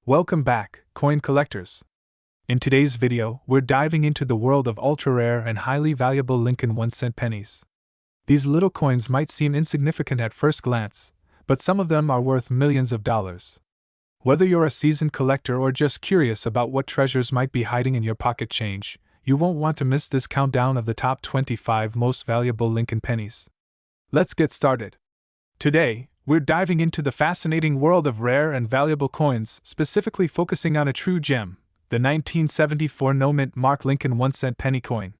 Welcome back, coin collectors. In today's video, we're diving into the world of ultra-rare and highly valuable Lincoln 1-cent pennies. These little coins might seem insignificant at first glance, but some of them are worth millions of dollars. Whether you're a seasoned collector or just curious about what treasures might be hiding in your pocket change, you won't want to miss this countdown of the top 25 most valuable Lincoln pennies. Let's get started. Today, we're diving into the fascinating world of rare and valuable coins, specifically focusing on a true gem, the 1974 no-mint mark Lincoln 1-cent penny coin.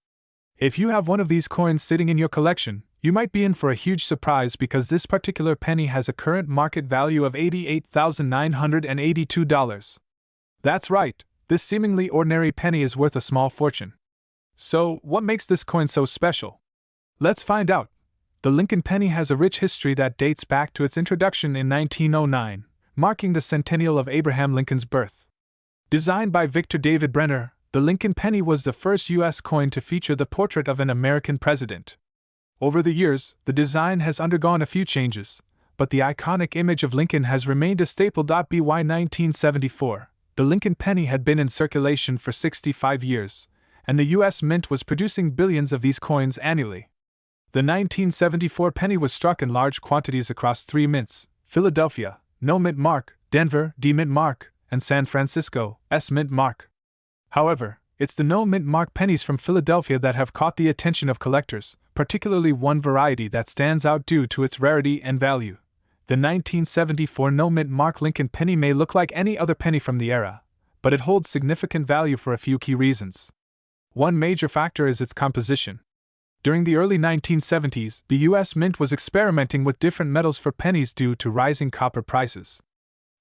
If you have one of these coins sitting in your collection, you might be in for a huge surprise because this particular penny has a current market value of $88,982. That's right, this seemingly ordinary penny is worth a small fortune. So, what makes this coin so special? Let's find out. The Lincoln penny has a rich history that dates back to its introduction in 1909, marking the centennial of Abraham Lincoln's birth. Designed by Victor David Brenner, the Lincoln penny was the first U.S. coin to feature the portrait of an American president. Over the years, the design has undergone a few changes, but the iconic image of Lincoln has remained a staple. By 1974, the Lincoln penny had been in circulation for 65 years, and the U.S. Mint was producing billions of these coins annually. The 1974 penny was struck in large quantities across three mints: Philadelphia, no mint mark; Denver, D mint mark; and San Francisco, S mint mark. However, it's the no mint mark pennies from Philadelphia that have caught the attention of collectors, particularly one variety that stands out due to its rarity and value. The 1974 no mint mark Lincoln penny may look like any other penny from the era, but it holds significant value for a few key reasons. One major factor is its composition. During the early 1970s, the U.S. Mint was experimenting with different metals for pennies due to rising copper prices.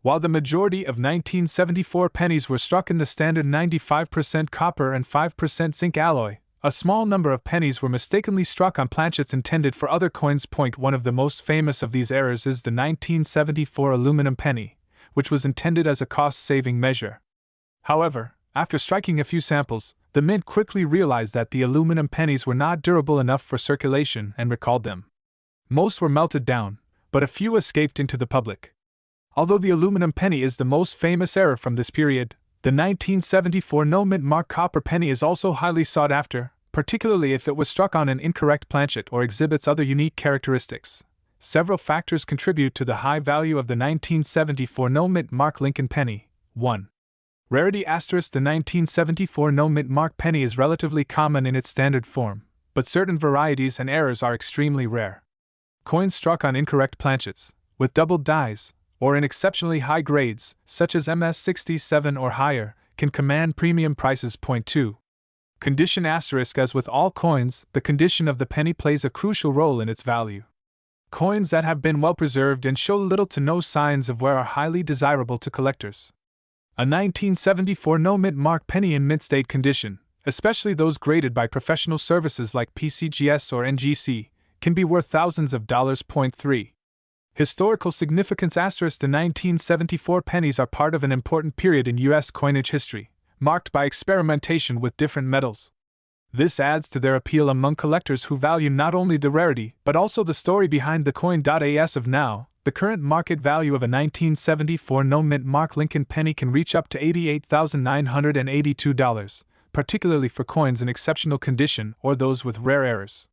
While the majority of 1974 pennies were struck in the standard 95% copper and 5% zinc alloy, a small number of pennies were mistakenly struck on planchets intended for other coins. One of the most famous of these errors is the 1974 aluminum penny, which was intended as a cost-saving measure. However, after striking a few samples, the Mint quickly realized that the aluminum pennies were not durable enough for circulation and recalled them. Most were melted down, but a few escaped into the public. Although the aluminum penny is the most famous error from this period, the 1974 no mint mark copper penny is also highly sought after, particularly if it was struck on an incorrect planchet or exhibits other unique characteristics. Several factors contribute to the high value of the 1974 no mint mark Lincoln penny. 1. Rarity *. The 1974 no mint mark penny is relatively common in its standard form, but certain varieties and errors are extremely rare. Coins struck on incorrect planchets, with doubled dies, or in exceptionally high grades, such as MS67 or higher, can command premium prices. 2. Condition *. As with all coins, the condition of the penny plays a crucial role in its value. Coins that have been well preserved and show little to no signs of wear are highly desirable to collectors. A 1974 no mint mark penny in mint state condition, especially those graded by professional services like PCGS or NGC, can be worth thousands of dollars. 3. Historical significance *. The 1974 pennies are part of an important period in U.S. coinage history, marked by experimentation with different metals. This adds to their appeal among collectors who value not only the rarity but also the story behind the coin. As of now, the current market value of a 1974 no mint mark Lincoln penny can reach up to $88,982, particularly for coins in exceptional condition or those with rare errors.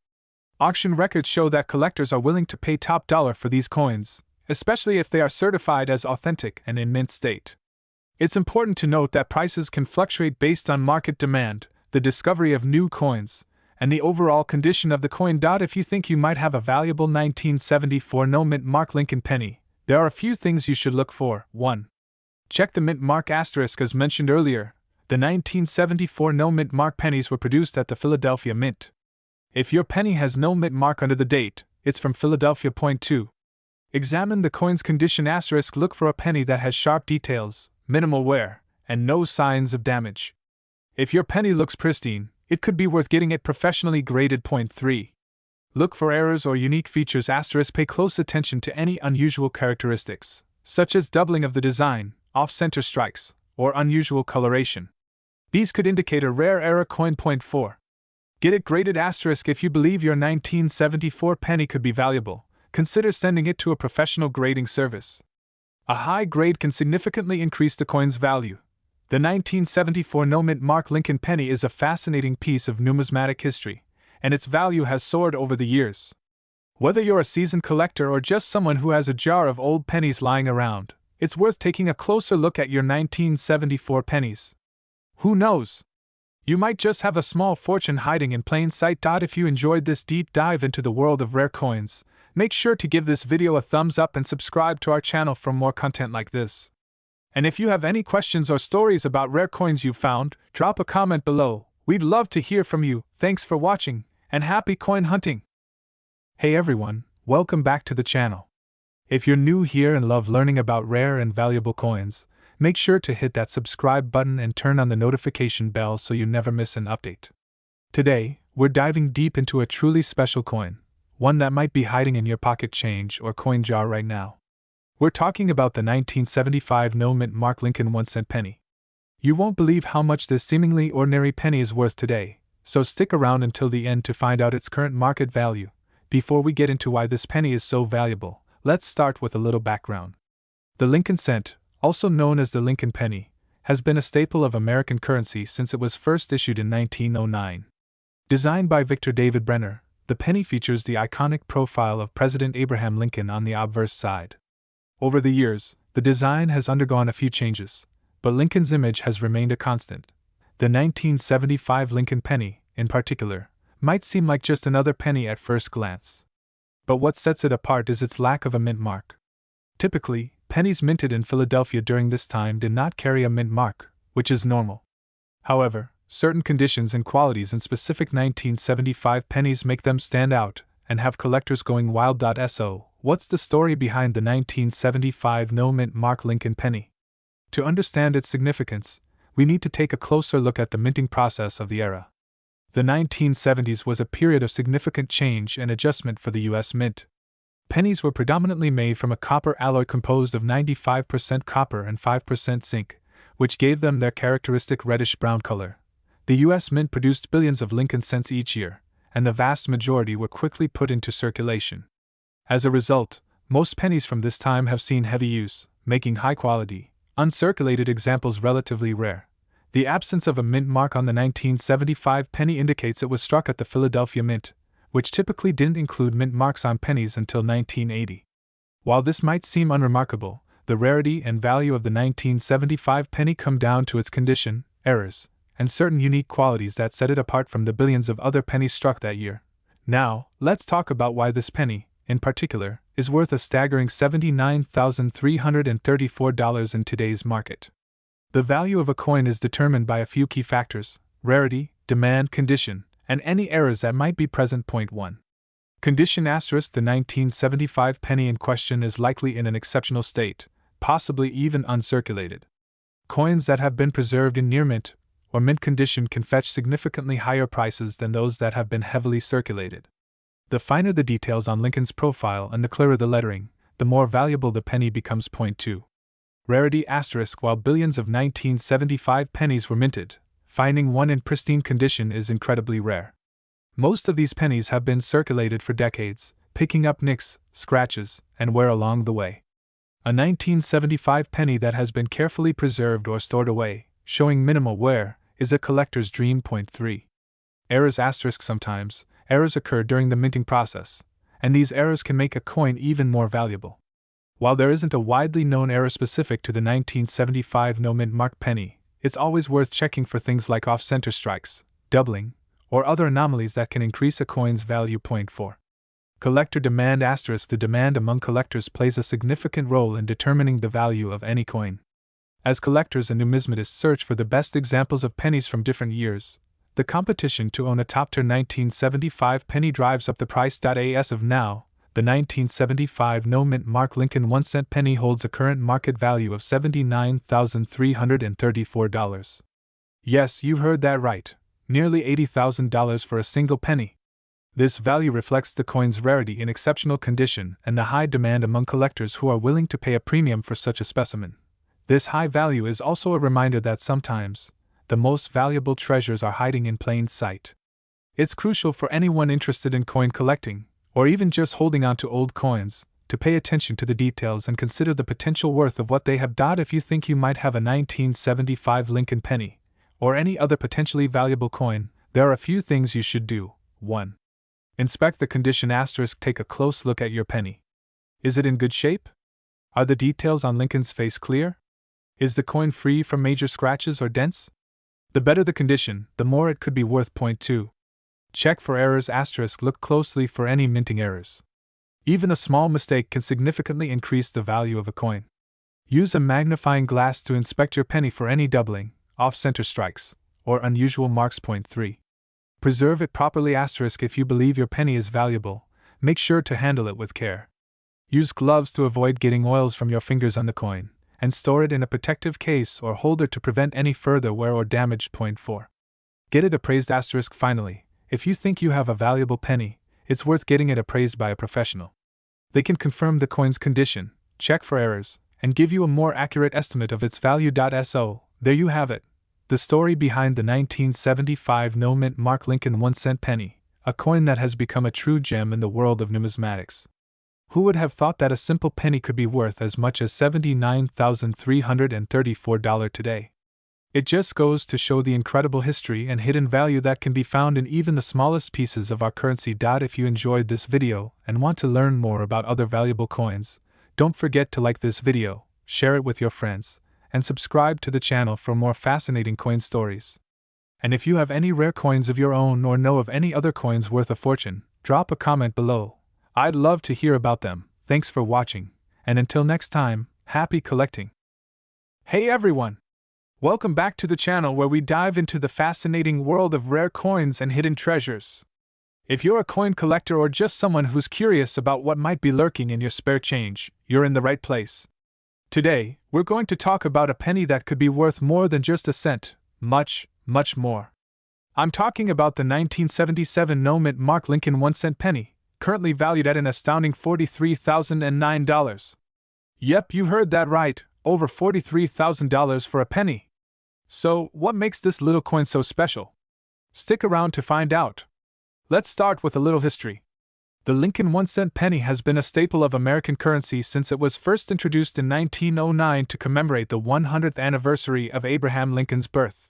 Auction records show that collectors are willing to pay top dollar for these coins, especially if they are certified as authentic and in mint state. It's important to note that prices can fluctuate based on market demand, the discovery of new coins, and the overall condition of the coin. If you think you might have a valuable 1974 no mint mark Lincoln penny, there are a few things you should look for. 1. Check the mint mark *. As mentioned earlier, the 1974 no mint mark pennies were produced at the Philadelphia Mint. If your penny has no mint mark under the date, it's from Philadelphia. 2. Examine the coin's condition *. Look for a penny that has sharp details, minimal wear, and no signs of damage. If your penny looks pristine, it could be worth getting it professionally graded. 3. Look for errors or unique features *. Pay close attention to any unusual characteristics, such as doubling of the design, off-center strikes, or unusual coloration. These could indicate a rare error coin. 4. Get it graded *. If you believe your 1974 penny could be valuable, consider sending it to a professional grading service. A high grade can significantly increase the coin's value. The 1974 no-mint mark Lincoln penny is a fascinating piece of numismatic history, and its value has soared over the years. Whether you're a seasoned collector or just someone who has a jar of old pennies lying around, it's worth taking a closer look at your 1974 pennies. Who knows? You might just have a small fortune hiding in plain sight. If you enjoyed this deep dive into the world of rare coins, make sure to give this video a thumbs up and subscribe to our channel for more content like this. And if you have any questions or stories about rare coins you've found, drop a comment below. We'd love to hear from you. Thanks for watching, and happy coin hunting! Hey everyone, welcome back to the channel. If you're new here and love learning about rare and valuable coins, make sure to hit that subscribe button and turn on the notification bell so you never miss an update. Today, we're diving deep into a truly special coin, one that might be hiding in your pocket change or coin jar right now. We're talking about the 1975 no-mint mark Lincoln 1-cent penny. You won't believe how much this seemingly ordinary penny is worth today, so stick around until the end to find out its current market value. Before we get into why this penny is so valuable, let's start with a little background. The Lincoln cent, also known as the Lincoln penny, has been a staple of American currency since it was first issued in 1909. Designed by Victor David Brenner, the penny features the iconic profile of President Abraham Lincoln on the obverse side. Over the years, the design has undergone a few changes, but Lincoln's image has remained a constant. The 1975 Lincoln penny, in particular, might seem like just another penny at first glance. But what sets it apart is its lack of a mint mark. Typically, pennies minted in Philadelphia during this time did not carry a mint mark, which is normal. However, certain conditions and qualities in specific 1975 pennies make them stand out and have collectors going wild. So, what's the story behind the 1975 no-mint mark Lincoln penny? To understand its significance, we need to take a closer look at the minting process of the era. The 1970s was a period of significant change and adjustment for the U.S. Mint. Pennies were predominantly made from a copper alloy composed of 95% copper and 5% zinc, which gave them their characteristic reddish-brown color. The U.S. Mint produced billions of Lincoln cents each year, and the vast majority were quickly put into circulation. As a result, most pennies from this time have seen heavy use, making high-quality, uncirculated examples relatively rare. The absence of a mint mark on the 1975 penny indicates it was struck at the Philadelphia Mint, which typically didn't include mint marks on pennies until 1980. While this might seem unremarkable, the rarity and value of the 1975 penny come down to its condition, errors, and certain unique qualities that set it apart from the billions of other pennies struck that year. Now, let's talk about why this penny, in particular, is worth a staggering $79,334 in today's market. The value of a coin is determined by a few key factors: rarity, demand, condition, and any errors that might be present. Point 1. Condition *. The 1975 penny in question is likely in an exceptional state, possibly even uncirculated. Coins that have been preserved in near mint or mint condition can fetch significantly higher prices than those that have been heavily circulated. The finer the details on Lincoln's profile and the clearer the lettering, the more valuable the penny becomes. Point 2. Rarity *. While billions of 1975 pennies were minted, finding one in pristine condition is incredibly rare. Most of these pennies have been circulated for decades, picking up nicks, scratches, and wear along the way. A 1975 penny that has been carefully preserved or stored away, showing minimal wear, is a collector's dream. Point 3. Errors *. Sometimes, errors occur during the minting process, and these errors can make a coin even more valuable. While there isn't a widely known error specific to the 1975 no-mint mark penny, it's always worth checking for things like off-center strikes, doubling, or other anomalies that can increase a coin's value. Point 4. Collector demand *. The demand among collectors plays a significant role in determining the value of any coin. As collectors and numismatists search for the best examples of pennies from different years, the competition to own a top-tier 1975 penny drives up the price. As of now, the 1975 no-mint mark Lincoln 1-cent penny holds a current market value of $79,334. Yes, you heard that right, nearly $80,000 for a single penny. This value reflects the coin's rarity in exceptional condition and the high demand among collectors who are willing to pay a premium for such a specimen. This high value is also a reminder that sometimes, the most valuable treasures are hiding in plain sight. It's crucial for anyone interested in coin collecting, or even just holding on to old coins, to pay attention to the details and consider the potential worth of what they have. If you think you might have a 1975 Lincoln penny, or any other potentially valuable coin, there are a few things you should do. 1. Inspect the condition. Take a close look at your penny. Is it in good shape? Are the details on Lincoln's face clear? Is the coin free from major scratches or dents? The better the condition, the more it could be worth. 2. Check for errors. Look closely for any minting errors. Even a small mistake can significantly increase the value of a coin. Use a magnifying glass to inspect your penny for any doubling, off-center strikes, or unusual marks. 3. Preserve it properly. If you believe your penny is valuable, make sure to handle it with care. Use gloves to avoid getting oils from your fingers on the coin, and store it in a protective case or holder to prevent any further wear or damage. 4. Get it appraised. Finally, if you think you have a valuable penny, it's worth getting it appraised by a professional. They can confirm the coin's condition, check for errors, and give you a more accurate estimate of its value. So, there you have it. The story behind the 1975 no-mint mark Lincoln 1-cent penny, a coin that has become a true gem in the world of numismatics. Who would have thought that a simple penny could be worth as much as $79,334 today? It just goes to show the incredible history and hidden value that can be found in even the smallest pieces of our currency. If you enjoyed this video and want to learn more about other valuable coins, don't forget to like this video, share it with your friends, and subscribe to the channel for more fascinating coin stories. And if you have any rare coins of your own or know of any other coins worth a fortune, drop a comment below. I'd love to hear about them. Thanks for watching, and until next time, happy collecting. Hey everyone! Welcome back to the channel where we dive into the fascinating world of rare coins and hidden treasures. If you're a coin collector or just someone who's curious about what might be lurking in your spare change, you're in the right place. Today, we're going to talk about a penny that could be worth more than just a cent, much, much more. I'm talking about the 1977 no-mint mark Lincoln 1-cent penny, currently valued at an astounding $43,009. Yep, you heard that right, over $43,000 for a penny. So, what makes this little coin so special? Stick around to find out. Let's start with a little history. The Lincoln 1-cent penny has been a staple of American currency since it was first introduced in 1909 to commemorate the 100th anniversary of Abraham Lincoln's birth.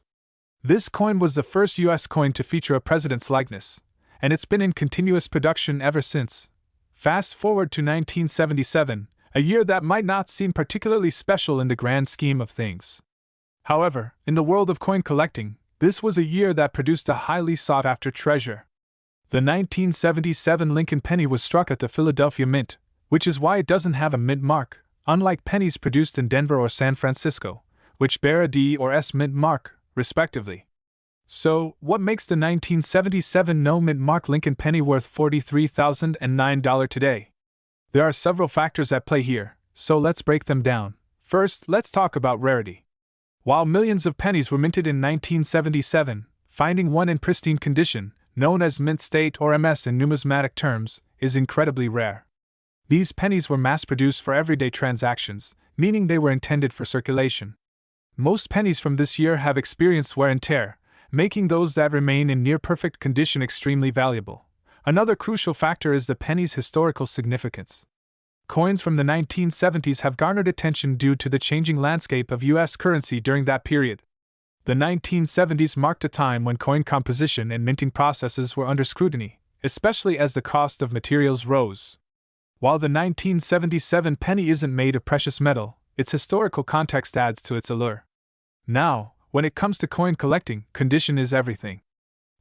This coin was the first U.S. coin to feature a president's likeness, and it's been in continuous production ever since. Fast forward to 1977, a year that might not seem particularly special in the grand scheme of things. However, in the world of coin collecting, this was a year that produced a highly sought-after treasure. The 1977 Lincoln penny was struck at the Philadelphia Mint, which is why it doesn't have a mint mark, unlike pennies produced in Denver or San Francisco, which bear a D or S mint mark, respectively. So, what makes the 1977 no-mint mark Lincoln penny worth $43,009 today? There are several factors at play here, so let's break them down. First, let's talk about rarity. While millions of pennies were minted in 1977, finding one in pristine condition, known as mint state or MS in numismatic terms, is incredibly rare. These pennies were mass-produced for everyday transactions, meaning they were intended for circulation. Most pennies from this year have experienced wear and tear, making those that remain in near-perfect condition extremely valuable. Another crucial factor is the penny's historical significance. Coins from the 1970s have garnered attention due to the changing landscape of U.S. currency during that period. The 1970s marked a time when coin composition and minting processes were under scrutiny, especially as the cost of materials rose. While the 1977 penny isn't made of precious metal, its historical context adds to its allure. Now, when it comes to coin collecting, condition is everything.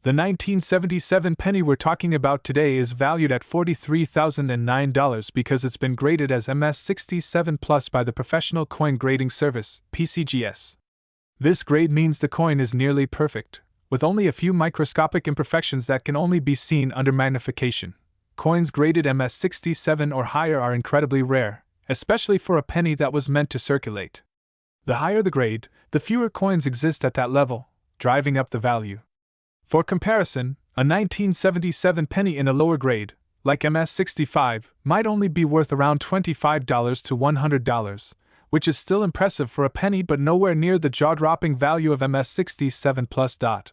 The 1977 penny we're talking about today is valued at $43,009 because it's been graded as MS67+ by the Professional Coin Grading Service, PCGS. This grade means the coin is nearly perfect, with only a few microscopic imperfections that can only be seen under magnification. Coins graded MS67 or higher are incredibly rare, especially for a penny that was meant to circulate. The higher the grade, the fewer coins exist at that level, driving up the value. For comparison, a 1977 penny in a lower grade, like MS65, might only be worth around $25 to $100, which is still impressive for a penny but nowhere near the jaw-dropping value of MS67+.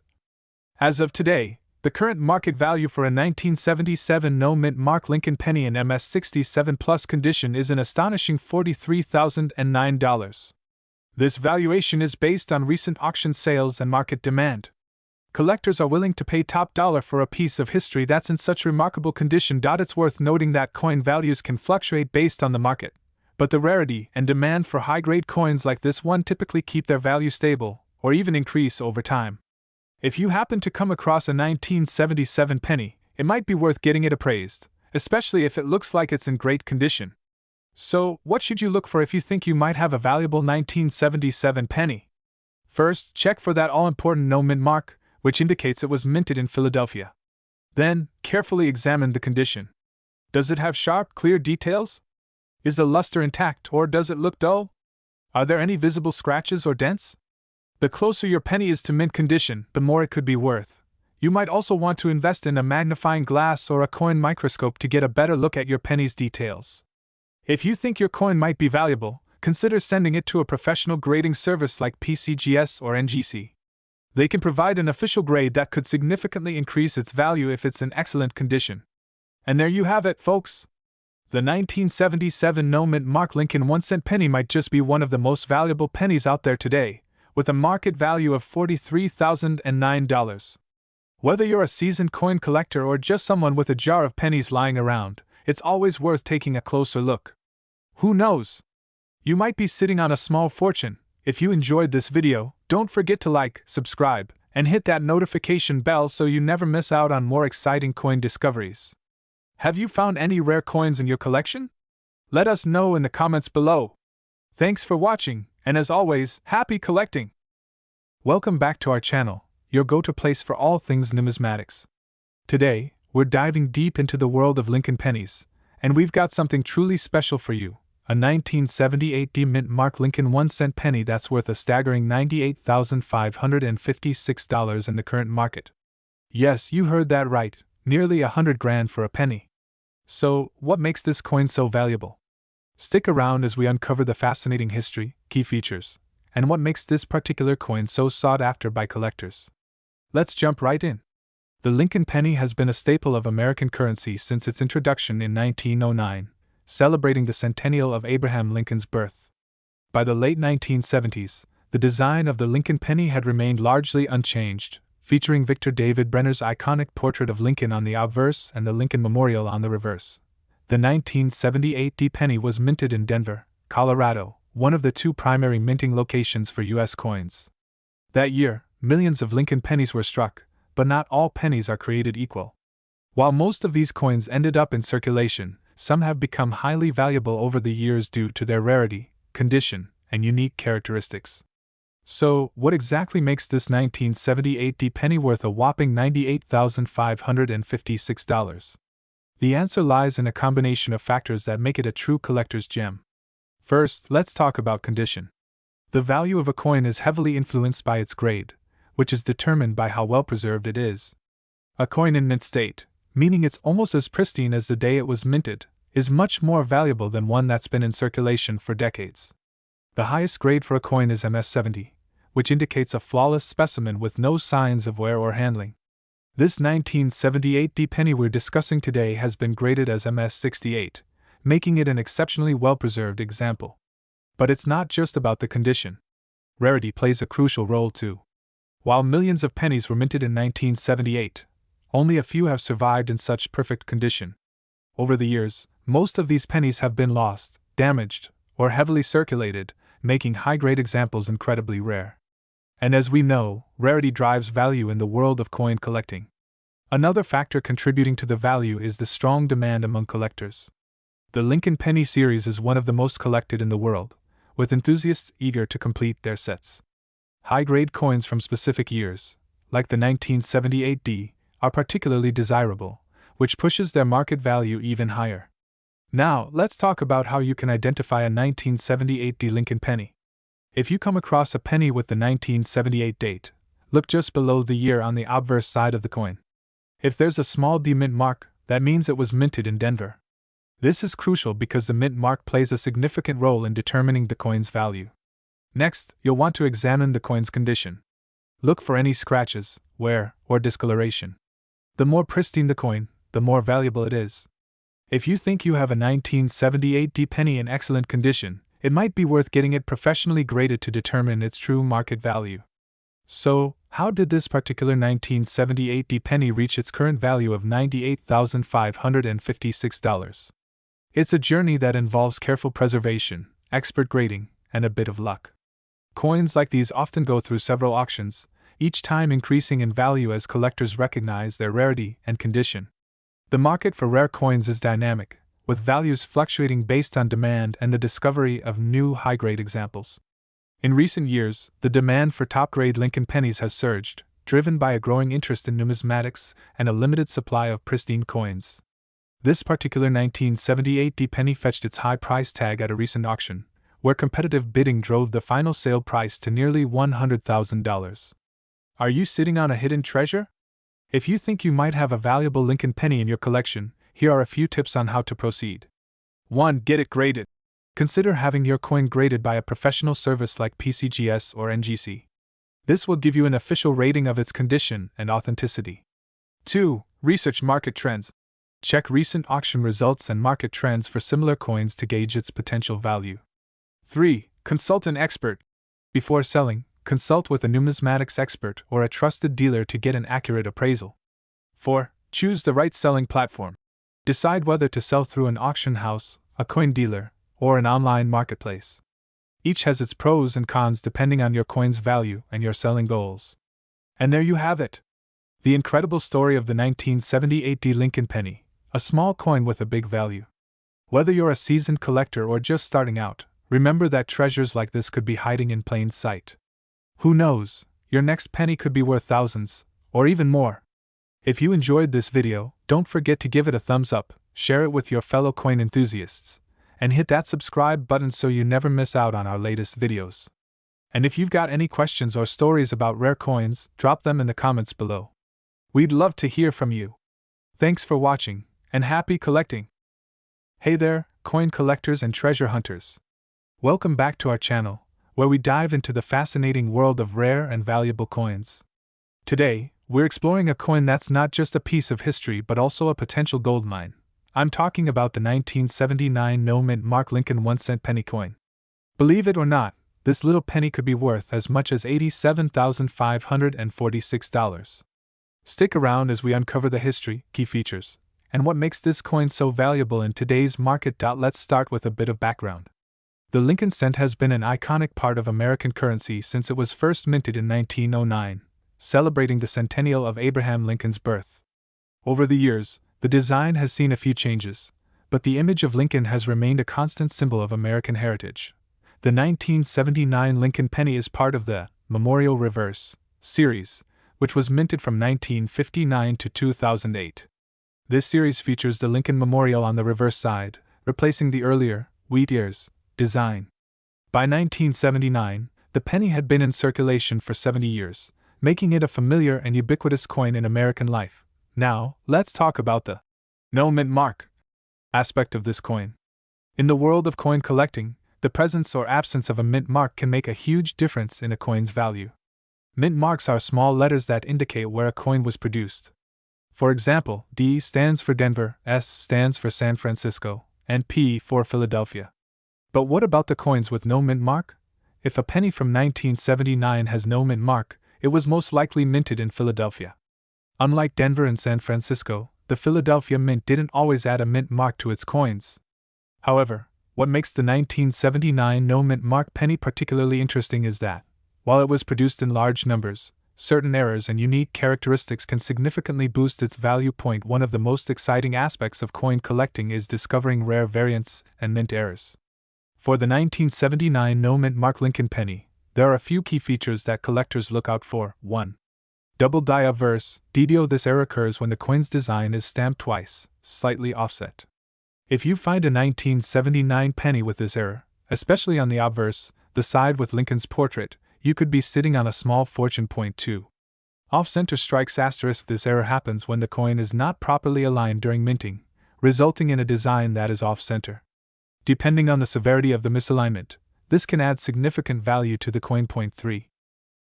As of today, The current market value for a 1977 no-mint mark Lincoln penny in MS67 plus condition is an astonishing $43,009. This valuation is based on recent auction sales and market demand. Collectors are willing to pay top dollar for a piece of history that's in such remarkable condition. It's worth noting that coin values can fluctuate based on the market, but the rarity and demand for high-grade coins like this one typically keep their value stable, or even increase over time. If you happen to come across a 1977 penny, it might be worth getting it appraised, especially if it looks like it's in great condition. So, what should you look for if you think you might have a valuable 1977 penny? First, check for that all-important no-mint mark, which indicates it was minted in Philadelphia. Then, carefully examine the condition. Does it have sharp, clear details? Is the luster intact, or does it look dull? Are there any visible scratches or dents? The closer your penny is to mint condition, the more it could be worth. You might also want to invest in a magnifying glass or a coin microscope to get a better look at your penny's details. If you think your coin might be valuable, consider sending it to a professional grading service like PCGS or NGC. They can provide an official grade that could significantly increase its value if it's in excellent condition. And there you have it, folks. The 1977 no-mint mark Lincoln 1-cent penny might just be one of the most valuable pennies out there today, with a market value of $43,009. Whether you're a seasoned coin collector or just someone with a jar of pennies lying around, it's always worth taking a closer look. Who knows? You might be sitting on a small fortune. If you enjoyed this video, don't forget to like, subscribe, and hit that notification bell so you never miss out on more exciting coin discoveries. Have you found any rare coins in your collection? Let us know in the comments below. Thanks for watching, and as always, happy collecting! Welcome back to our channel, your go-to place for all things numismatics. Today, we're diving deep into the world of Lincoln pennies, and we've got something truly special for you, a 1978 mint mark Lincoln 1-cent penny that's worth a staggering $98,556 in the current market. Yes, you heard that right, nearly $100,000 for a penny. So, what makes this coin so valuable? Stick around as we uncover the fascinating history, key features, and what makes this particular coin so sought after by collectors. Let's jump right in. The Lincoln penny has been a staple of American currency since its introduction in 1909, celebrating the centennial of Abraham Lincoln's birth. By the late 1970s, the design of the Lincoln penny had remained largely unchanged, featuring Victor David Brenner's iconic portrait of Lincoln on the obverse and the Lincoln Memorial on the reverse. The 1978 penny was minted in Denver, Colorado, one of the two primary minting locations for U.S. coins. That year, millions of Lincoln pennies were struck, but not all pennies are created equal. While most of these coins ended up in circulation, some have become highly valuable over the years due to their rarity, condition, and unique characteristics. So, what exactly makes this 1978 penny worth a whopping $98,556? The answer lies in a combination of factors that make it a true collector's gem. First, let's talk about condition. The value of a coin is heavily influenced by its grade, which is determined by how well preserved it is. A coin in mint state, meaning it's almost as pristine as the day it was minted, is much more valuable than one that's been in circulation for decades. The highest grade for a coin is MS70, which indicates a flawless specimen with no signs of wear or handling. This 1978 penny we're discussing today has been graded as MS68, making it an exceptionally well-preserved example. But it's not just about the condition. Rarity plays a crucial role too. While millions of pennies were minted in 1978, only a few have survived in such perfect condition. Over the years, most of these pennies have been lost, damaged, or heavily circulated, making high-grade examples incredibly rare. And as we know, rarity drives value in the world of coin collecting. Another factor contributing to the value is the strong demand among collectors. The Lincoln penny series is one of the most collected in the world, with enthusiasts eager to complete their sets. High-grade coins from specific years, like the 1978 are particularly desirable, which pushes their market value even higher. Now, let's talk about how you can identify a 1978 Lincoln penny. If you come across a penny with the 1978 date, look just below the year on the obverse side of the coin. If there's a small D mint mark, that means it was minted in Denver. This is crucial because the mint mark plays a significant role in determining the coin's value. Next, you'll want to examine the coin's condition. Look for any scratches, wear, or discoloration. The more pristine the coin, the more valuable it is. If you think you have a 1978 penny in excellent condition, it might be worth getting it professionally graded to determine its true market value. So, how did this particular 1978 penny reach its current value of $98,556? It's a journey that involves careful preservation, expert grading, and a bit of luck. Coins like these often go through several auctions, each time increasing in value as collectors recognize their rarity and condition. The market for rare coins is dynamic, with values fluctuating based on demand and the discovery of new high-grade examples. In recent years, the demand for top-grade Lincoln pennies has surged, driven by a growing interest in numismatics and a limited supply of pristine coins. This particular 1978 penny fetched its high price tag at a recent auction, where competitive bidding drove the final sale price to nearly $100,000. Are you sitting on a hidden treasure? If you think you might have a valuable Lincoln penny in your collection, here are a few tips on how to proceed. 1. Get it graded. Consider having your coin graded by a professional service like PCGS or NGC. This will give you an official rating of its condition and authenticity. 2. Research market trends. Check recent auction results and market trends for similar coins to gauge its potential value. 3. Consult an expert. Before selling, consult with a numismatics expert or a trusted dealer to get an accurate appraisal. 4. Choose the right selling platform. Decide whether to sell through an auction house, a coin dealer, or an online marketplace. Each has its pros and cons depending on your coin's value and your selling goals. And there you have it. The incredible story of the 1978 Lincoln penny, a small coin with a big value. Whether you're a seasoned collector or just starting out, remember that treasures like this could be hiding in plain sight. Who knows, your next penny could be worth thousands, or even more. If you enjoyed this video, don't forget to give it a thumbs up, share it with your fellow coin enthusiasts, and hit that subscribe button so you never miss out on our latest videos. And if you've got any questions or stories about rare coins, drop them in the comments below. We'd love to hear from you. Thanks for watching, and happy collecting! Hey there, coin collectors and treasure hunters. Welcome back to our channel, where we dive into the fascinating world of rare and valuable coins. Today, we're exploring a coin that's not just a piece of history but also a potential gold mine. I'm talking about the 1979 no-mint mark Lincoln 1-cent penny coin. Believe it or not, this little penny could be worth as much as $87,546. Stick around as we uncover the history, key features, and what makes this coin so valuable in today's market. Let's start with a bit of background. The Lincoln cent has been an iconic part of American currency since it was first minted in 1909, celebrating the centennial of Abraham Lincoln's birth. Over the years, the design has seen a few changes, but the image of Lincoln has remained a constant symbol of American heritage. The 1979 Lincoln penny is part of the Memorial Reverse series, which was minted from 1959 to 2008. This series features the Lincoln Memorial on the reverse side, replacing the earlier, wheat ears, design. By 1979, the penny had been in circulation for 70 years, making it a familiar and ubiquitous coin in American life. Now, let's talk about the no-mint mark aspect of this coin. In the world of coin collecting, the presence or absence of a mint mark can make a huge difference in a coin's value. Mint marks are small letters that indicate where a coin was produced. For example, D stands for Denver, S stands for San Francisco, and P for Philadelphia. But what about the coins with no mint mark? If a penny from 1979 has no mint mark, it was most likely minted in Philadelphia. Unlike Denver and San Francisco, the Philadelphia Mint didn't always add a mint mark to its coins. However, what makes the 1979 no mint mark penny particularly interesting is that, while it was produced in large numbers, certain errors and unique characteristics can significantly boost its value. One of the most exciting aspects of coin collecting is discovering rare variants and mint errors. For the 1979 no mint mark Lincoln penny, there are a few key features that collectors look out for. 1. Double die obverse, DDO. This error occurs when the coin's design is stamped twice, slightly offset. If you find a 1979 penny with this error, especially on the obverse, the side with Lincoln's portrait, you could be sitting on a small fortune. 2. Off-center strikes asterisk. This error happens when the coin is not properly aligned during minting, resulting in a design that is off-center. Depending on the severity of the misalignment, this can add significant value to the coin. 3.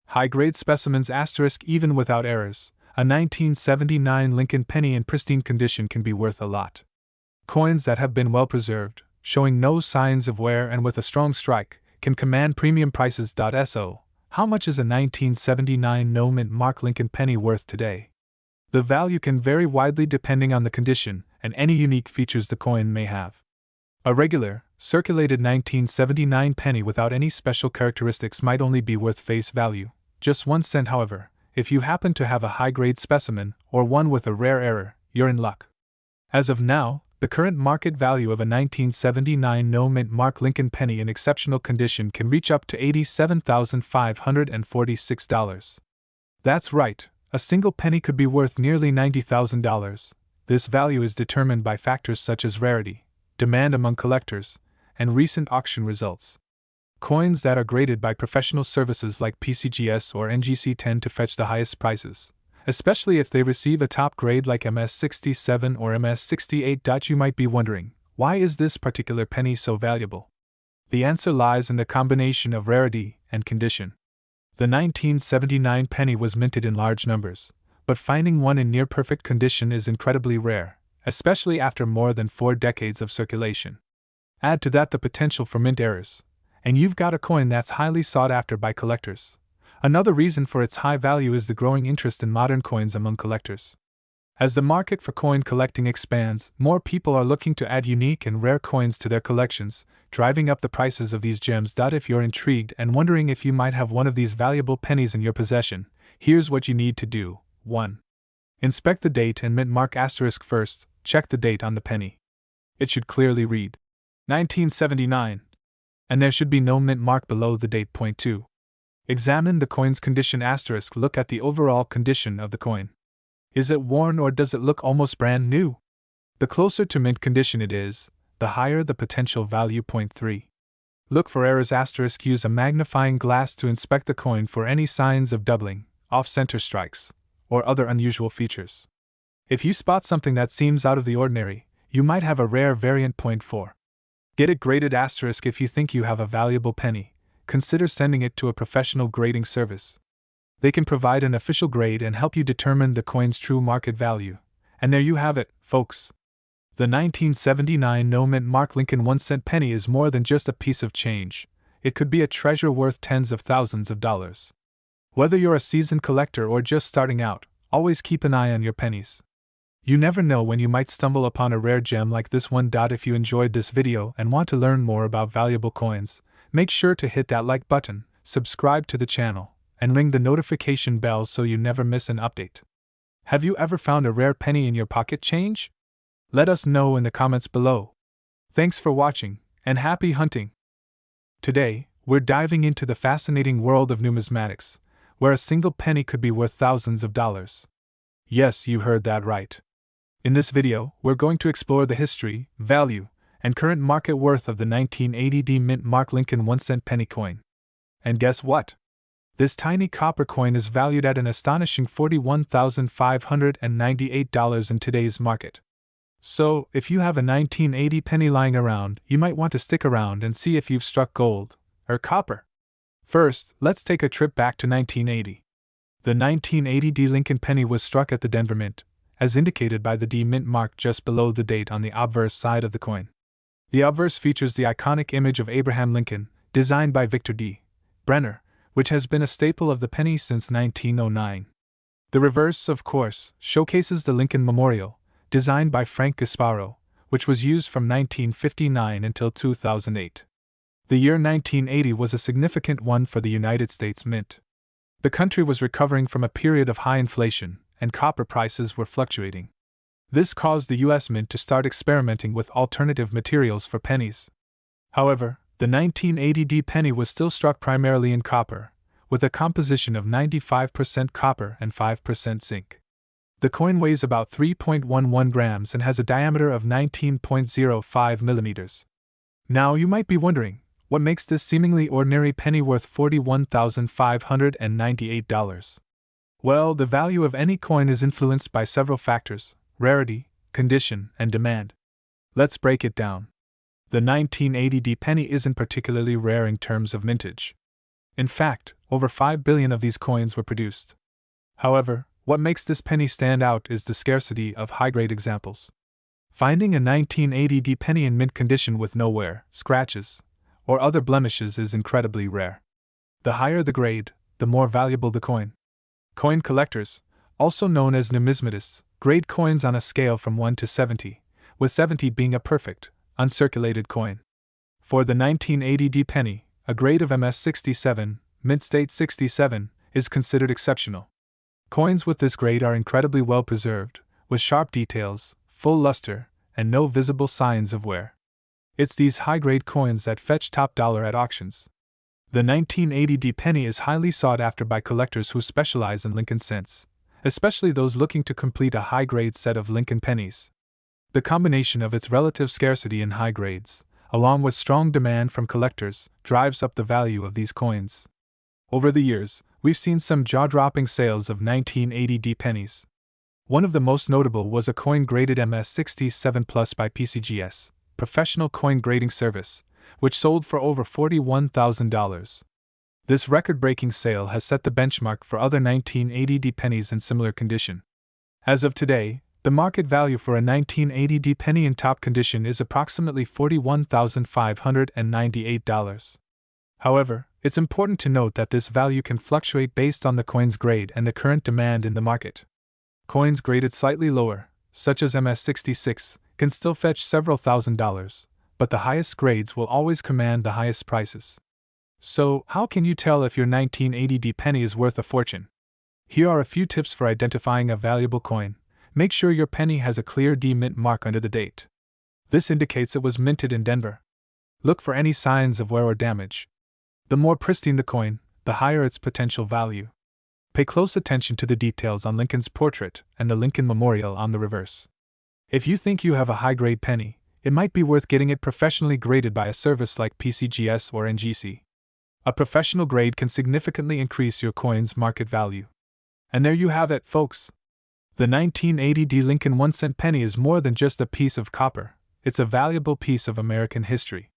High-grade specimens asterisk. Even without errors, a A 1979 Lincoln penny in pristine condition can be worth a lot. Coins that have been well preserved, showing no signs of wear and with a strong strike, can command premium prices. So, how much is a 1979 no mint mark Lincoln penny worth today? The value can vary widely depending on the condition and any unique features the coin may have. A regular, circulated 1979 penny without any special characteristics might only be worth face value, just 1 cent. However, if you happen to have a high-grade specimen or one with a rare error, you're in luck. As of now, the current market value of a 1979 no mint mark Lincoln penny in exceptional condition can reach up to $87,546. That's right, a single penny could be worth nearly $90,000. This value is determined by factors such as rarity, demand among collectors, and recent auction results. Coins that are graded by professional services like PCGS or NGC tend to fetch the highest prices, especially if they receive a top grade like MS67 or MS68. You might be wondering, why is this particular penny so valuable? The answer lies in the combination of rarity and condition. The 1979 penny was minted in large numbers, but finding one in near-perfect condition is incredibly rare, especially after more than 4 decades of circulation. Add to that the potential for mint errors, and you've got a coin that's highly sought after by collectors. Another reason for its high value is the growing interest in modern coins among collectors. As the market for coin collecting expands, more people are looking to add unique and rare coins to their collections, driving up the prices of these gems. If you're intrigued and wondering if you might have one of these valuable pennies in your possession, here's what you need to do. 1. Inspect the date and mint mark asterisk first. Check the date on the penny. It should clearly read 1979. And there should be no mint mark below the date. 2. Examine the coin's condition asterisk. Look at the overall condition of the coin. Is it worn or does it look almost brand new? The closer to mint condition it is, the higher the potential value. 3. Look for errors asterisk. Use a magnifying glass to inspect the coin for any signs of doubling, off-center strikes, or other unusual features. If you spot something that seems out of the ordinary, you might have a rare variant. 4. Get it graded asterisk. If you think you have a valuable penny, consider sending it to a professional grading service. They can provide an official grade and help you determine the coin's true market value. And there you have it, folks. The 1979 no mint mark Lincoln 1-cent penny is more than just a piece of change. It could be a treasure worth tens of thousands of dollars. Whether you're a seasoned collector or just starting out, always keep an eye on your pennies. You never know when you might stumble upon a rare gem like this one. If you enjoyed this video and want to learn more about valuable coins, make sure to hit that like button, subscribe to the channel, and ring the notification bell so you never miss an update. Have you ever found a rare penny in your pocket change? Let us know in the comments below. Thanks for watching, and happy hunting! Today, we're diving into the fascinating world of numismatics, where a single penny could be worth thousands of dollars. Yes, you heard that right. In this video, we're going to explore the history, value, and current market worth of the 1980 mint mark Lincoln 1-cent penny coin. And guess what? This tiny copper coin is valued at an astonishing $41,598 in today's market. So, if you have a 1980 penny lying around, you might want to stick around and see if you've struck gold, or copper. First, let's take a trip back to 1980. The 1980 D Lincoln penny was struck at the Denver Mint, as indicated by the D mint mark just below the date on the obverse side of the coin. The obverse features the iconic image of Abraham Lincoln, designed by Victor D. Brenner, which has been a staple of the penny since 1909. The reverse, of course, showcases the Lincoln Memorial, designed by Frank Gasparo, which was used from 1959 until 2008. The year 1980 was a significant one for the United States Mint. The country was recovering from a period of high inflation, and copper prices were fluctuating. This caused the U.S. Mint to start experimenting with alternative materials for pennies. However, the 1980 D penny was still struck primarily in copper, with a composition of 95% copper and 5% zinc. The coin weighs about 3.11 grams and has a diameter of 19.05 millimeters. Now you might be wondering, what makes this seemingly ordinary penny worth $41,598? Well, the value of any coin is influenced by several factors: rarity, condition, and demand. Let's break it down. The 1980 D penny isn't particularly rare in terms of mintage. In fact, over 5 billion of these coins were produced. However, what makes this penny stand out is the scarcity of high-grade examples. Finding a 1980 penny in mint condition with no wear, scratches, or other blemishes is incredibly rare. The higher the grade, the more valuable the coin. Coin collectors, also known as numismatists, grade coins on a scale from 1 to 70, with 70 being a perfect, uncirculated coin. For the 1980 penny, a grade of MS67, mint state 67, is considered exceptional. Coins with this grade are incredibly well preserved, with sharp details, full luster, and no visible signs of wear. It's these high-grade coins that fetch top dollar at auctions. The 1980 penny is highly sought after by collectors who specialize in Lincoln cents, especially those looking to complete a high-grade set of Lincoln pennies. The combination of its relative scarcity in high grades, along with strong demand from collectors, drives up the value of these coins. Over the years, we've seen some jaw-dropping sales of 1980 pennies. One of the most notable was a coin graded MS67 Plus by PCGS, Professional Coin Grading Service, which sold for over $41,000. This record-breaking sale has set the benchmark for other 1980 pennies in similar condition. As of today, the market value for a 1980 penny in top condition is approximately $41,598. However, it's important to note that this value can fluctuate based on the coin's grade and the current demand in the market. Coins graded slightly lower, such as MS66, can still fetch several $1,000s, but the highest grades will always command the highest prices. So, how can you tell if your 1980 penny is worth a fortune? Here are a few tips for identifying a valuable coin. Make sure your penny has a clear D mint mark under the date. This indicates it was minted in Denver. Look for any signs of wear or damage. The more pristine the coin, the higher its potential value. Pay close attention to the details on Lincoln's portrait and the Lincoln Memorial on the reverse. If you think you have a high-grade penny, it might be worth getting it professionally graded by a service like PCGS or NGC. A professional grade can significantly increase your coin's market value. And there you have it, folks. The 1980 Lincoln 1-cent penny is more than just a piece of copper, it's a valuable piece of American history.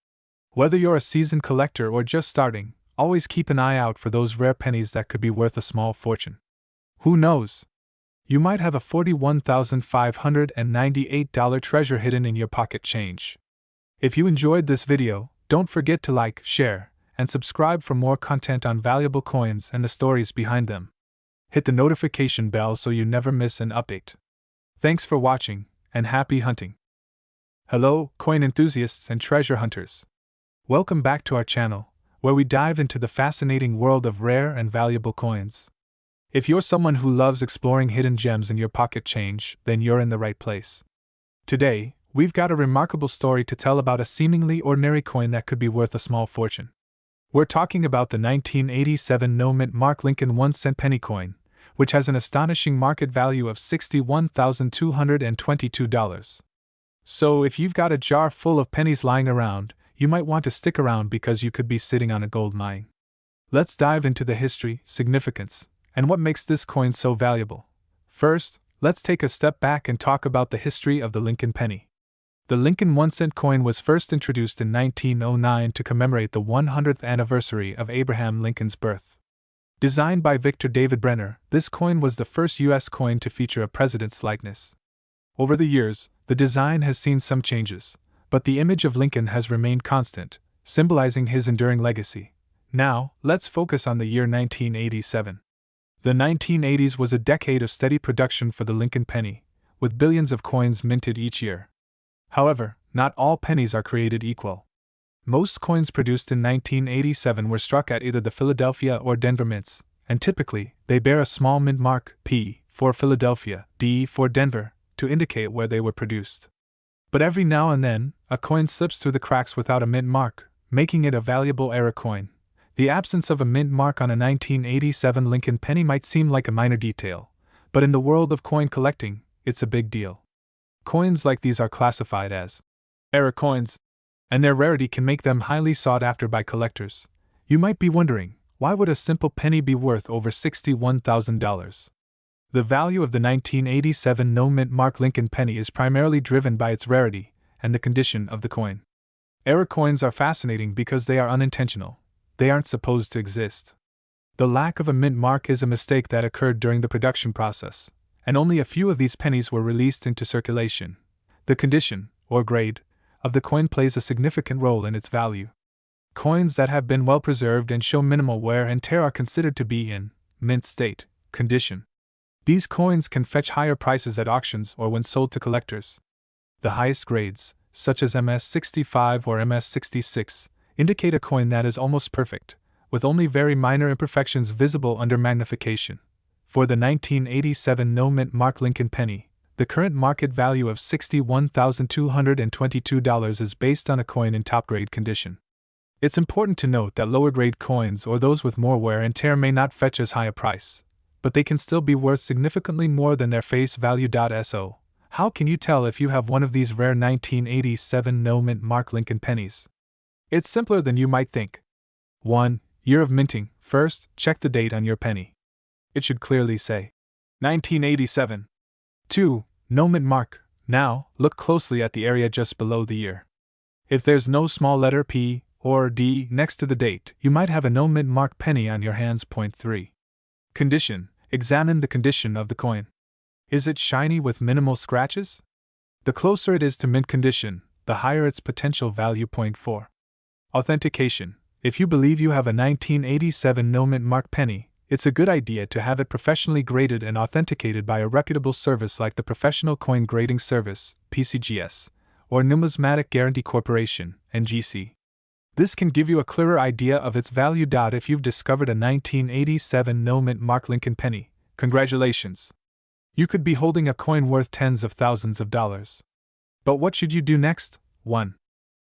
Whether you're a seasoned collector or just starting, always keep an eye out for those rare pennies that could be worth a small fortune. Who knows? You might have a $41,598 treasure hidden in your pocket change. If you enjoyed this video, don't forget to like, share, and subscribe for more content on valuable coins and the stories behind them. Hit the notification bell so you never miss an update. Thanks for watching, and happy hunting! Hello, coin enthusiasts and treasure hunters. Welcome back to our channel, where we dive into the fascinating world of rare and valuable coins. If you're someone who loves exploring hidden gems in your pocket change, then you're in the right place. Today, we've got a remarkable story to tell about a seemingly ordinary coin that could be worth a small fortune. We're talking about the 1987 no-mint mark Lincoln 1-cent penny coin, which has an astonishing market value of $61,222. So if you've got a jar full of pennies lying around, you might want to stick around because you could be sitting on a gold mine. Let's dive into the history, significance, and what makes this coin so valuable. First, let's take a step back and talk about the history of the Lincoln penny. The Lincoln 1-cent coin was first introduced in 1909 to commemorate the 100th anniversary of Abraham Lincoln's birth. Designed by Victor David Brenner, this coin was the first U.S. coin to feature a president's likeness. Over the years, the design has seen some changes, but the image of Lincoln has remained constant, symbolizing his enduring legacy. Now, let's focus on the year 1987. The 1980s was a decade of steady production for the Lincoln penny, with billions of coins minted each year. However, not all pennies are created equal. Most coins produced in 1987 were struck at either the Philadelphia or Denver mints, and typically, they bear a small mint mark, P, for Philadelphia, D for Denver, to indicate where they were produced. But every now and then, a coin slips through the cracks without a mint mark, making it a valuable error coin. The absence of a mint mark on a 1987 Lincoln penny might seem like a minor detail, but in the world of coin collecting, it's a big deal. Coins like these are classified as error coins, and their rarity can make them highly sought after by collectors. You might be wondering, why would a simple penny be worth over $61,000? The value of the 1987 no-mint mark Lincoln penny is primarily driven by its rarity and the condition of the coin. Error coins are fascinating because they are unintentional. They aren't supposed to exist. The lack of a mint mark is a mistake that occurred during the production process, and only a few of these pennies were released into circulation. The condition, or grade, of the coin plays a significant role in its value. Coins that have been well preserved and show minimal wear and tear are considered to be in mint state condition. These coins can fetch higher prices at auctions or when sold to collectors. The highest grades, such as MS65 or MS66, indicate a coin that is almost perfect, with only very minor imperfections visible under magnification. For the 1987 no-mint mark Lincoln penny, the current market value of $61,222 is based on a coin in top-grade condition. It's important to note that lower-grade coins or those with more wear and tear may not fetch as high a price, but they can still be worth significantly more than their face value. So, how can you tell if you have one of these rare 1987 no-mint mark Lincoln pennies? It's simpler than you might think. 1. Year of minting. First, check the date on your penny. It should clearly say 1987. 2. No mint mark. Now, look closely at the area just below the year. If there's no small letter P or D next to the date, you might have a no mint mark penny on your hands. 3. Condition. Examine the condition of the coin. Is it shiny with minimal scratches? The closer it is to mint condition, the higher its potential value. 4. Authentication. If you believe you have a 1987 no mint mark penny, it's a good idea to have it professionally graded and authenticated by a reputable service like the Professional Coin Grading Service, PCGS, or Numismatic Guarantee Corporation, NGC. This can give you a clearer idea of its value. If you've discovered a 1987 no-mint mark Lincoln penny, congratulations! You could be holding a coin worth tens of thousands of dollars. But what should you do next? 1.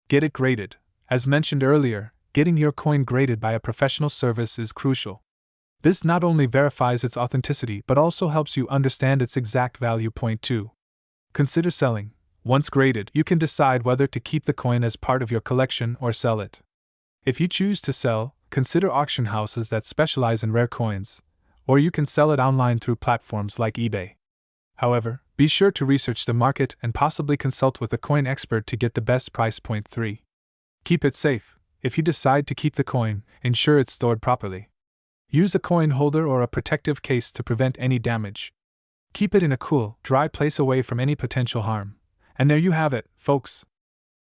Get it graded. As mentioned earlier, getting your coin graded by a professional service is crucial. This not only verifies its authenticity but also helps you understand its exact value. 2. Consider selling. Once graded, you can decide whether to keep the coin as part of your collection or sell it. If you choose to sell, consider auction houses that specialize in rare coins, or you can sell it online through platforms like eBay. However, be sure to research the market and possibly consult with a coin expert to get the best price. 3. Keep it safe. If you decide to keep the coin, ensure it's stored properly. Use a coin holder or a protective case to prevent any damage. Keep it in a cool, dry place away from any potential harm. And there you have it, folks.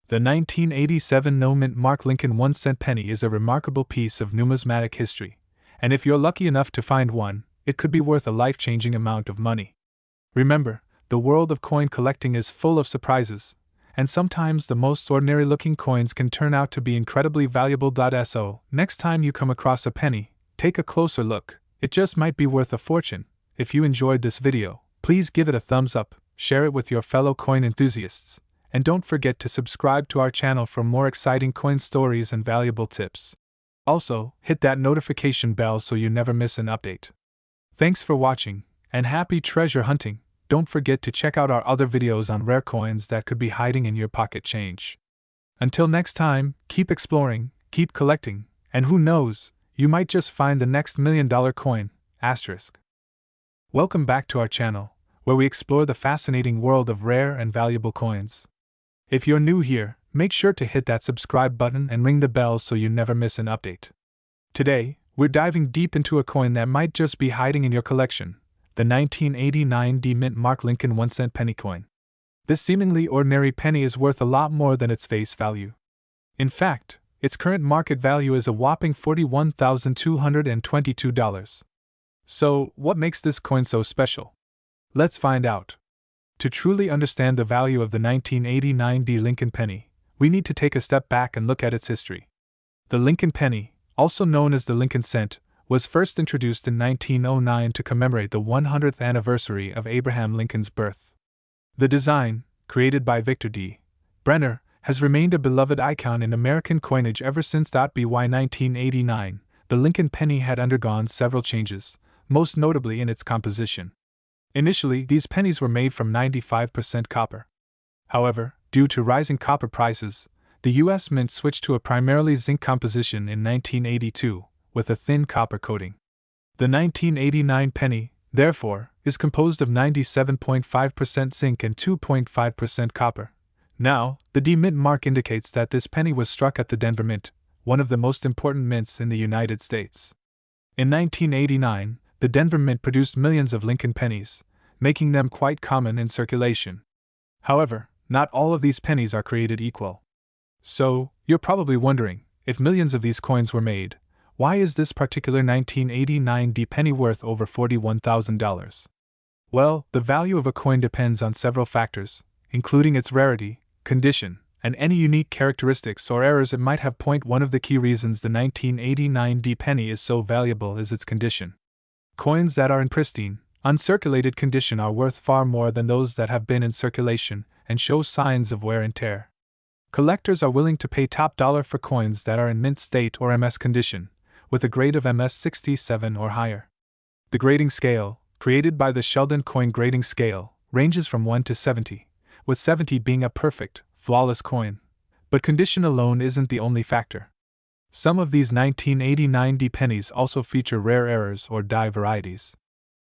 The 1987 no-mint mark Lincoln 1-cent penny is a remarkable piece of numismatic history, and if you're lucky enough to find one, it could be worth a life-changing amount of money. Remember, the world of coin collecting is full of surprises, and sometimes the most ordinary-looking coins can turn out to be incredibly valuable. So, next time you come across a penny, take a closer look. It just might be worth a fortune. If you enjoyed this video, please give it a thumbs up, share it with your fellow coin enthusiasts, and don't forget to subscribe to our channel for more exciting coin stories and valuable tips. Also, hit that notification bell so you never miss an update. Thanks for watching, and happy treasure hunting. Don't forget to check out our other videos on rare coins that could be hiding in your pocket change. Until next time, keep exploring, keep collecting, and who knows, you might just find the next $1 million coin. Welcome back to our channel, where we explore the fascinating world of rare and valuable coins. If you're new here, make sure to hit that subscribe button and ring the bell so you never miss an update. Today, we're diving deep into a coin that might just be hiding in your collection, the 1989 D-Mint mark Lincoln 1-cent penny coin. This seemingly ordinary penny is worth a lot more than its face value. In fact, its current market value is a whopping $41,222. So, what makes this coin so special? Let's find out. To truly understand the value of the 1989 D Lincoln penny, we need to take a step back and look at its history. The Lincoln penny, also known as the Lincoln cent, was first introduced in 1909 to commemorate the 100th anniversary of Abraham Lincoln's birth. The design, created by Victor D. Brenner, has remained a beloved icon in American coinage ever since. By 1989, the Lincoln penny had undergone several changes, most notably in its composition. Initially, these pennies were made from 95% copper. However, due to rising copper prices, the U.S. Mint switched to a primarily zinc composition in 1982, with a thin copper coating. The 1989 penny, therefore, is composed of 97.5% zinc and 2.5% copper. Now, the D-Mint mark indicates that this penny was struck at the Denver Mint, one of the most important mints in the United States. In 1989, the Denver Mint produced millions of Lincoln pennies, making them quite common in circulation. However, not all of these pennies are created equal. So, you're probably wondering, if millions of these coins were made, why is this particular 1989 D penny worth over $41,000? Well, the value of a coin depends on several factors, including its rarity, condition, and any unique characteristics or errors it might have. One of the key reasons the 1989 D penny is so valuable is its condition. Coins that are in pristine, uncirculated condition are worth far more than those that have been in circulation and show signs of wear and tear. Collectors are willing to pay top dollar for coins that are in mint state or MS condition, with a grade of MS 67 or higher. The grading scale, created by the Sheldon Coin Grading Scale, ranges from 1 to 70, with 70 being a perfect, flawless coin. But condition alone isn't the only factor. Some of these 1989 D pennies also feature rare errors or die varieties.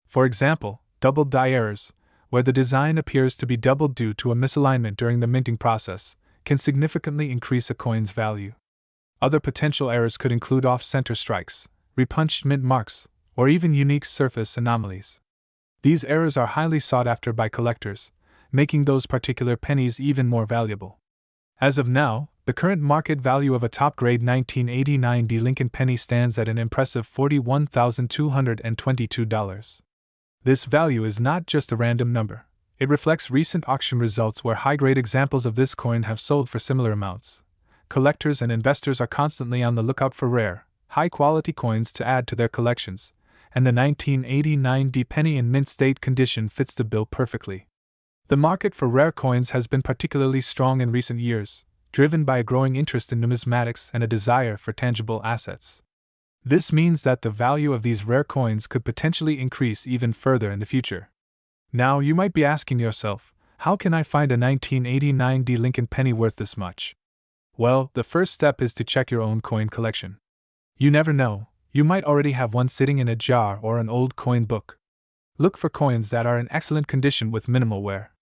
For example, doubled die errors, where the design appears to be doubled due to a misalignment during the minting process, can significantly increase a coin's value. Other potential errors could include off-center strikes, repunched mint marks, or even unique surface anomalies. These errors are highly sought after by collectors, making those particular pennies even more valuable. As of now, the current market value of a top-grade 1989 D Lincoln penny stands at an impressive $41,222. This value is not just a random number. It reflects recent auction results where high-grade examples of this coin have sold for similar amounts. Collectors and investors are constantly on the lookout for rare, high-quality coins to add to their collections, and the 1989 D penny in mint state condition fits the bill perfectly. The market for rare coins has been particularly strong in recent years, driven by a growing interest in numismatics and a desire for tangible assets. This means that the value of these rare coins could potentially increase even further in the future. Now you might be asking yourself, how can I find a 1989 D Lincoln penny worth this much? Well, the first step is to check your own coin collection. You never know, you might already have one sitting in a jar or an old coin book. Look for coins that are in excellent condition with minimal wear.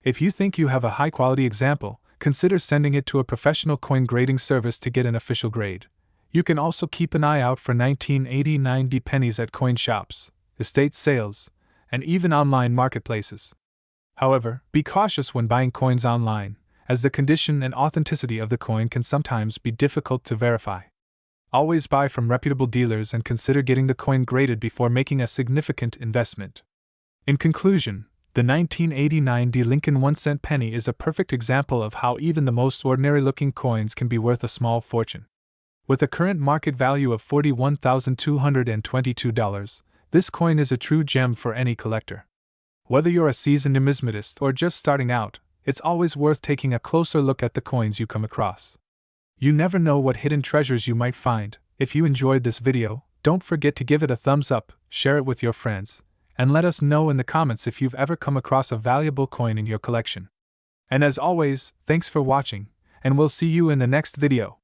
If you think you have a high-quality example, consider sending it to a professional coin grading service to get an official grade. You can also keep an eye out for 1989 D pennies at coin shops, estate sales, and even online marketplaces. However, be cautious when buying coins online, as the condition and authenticity of the coin can sometimes be difficult to verify. Always buy from reputable dealers and consider getting the coin graded before making a significant investment. In conclusion, the 1989 D Lincoln 1-cent penny is a perfect example of how even the most ordinary-looking coins can be worth a small fortune. With a current market value of $41,222, this coin is a true gem for any collector. Whether you're a seasoned numismatist or just starting out, it's always worth taking a closer look at the coins you come across. You never know what hidden treasures you might find. If you enjoyed this video, don't forget to give it a thumbs up, share it with your friends, and let us know in the comments if you've ever come across a valuable coin in your collection. And as always, thanks for watching, and we'll see you in the next video.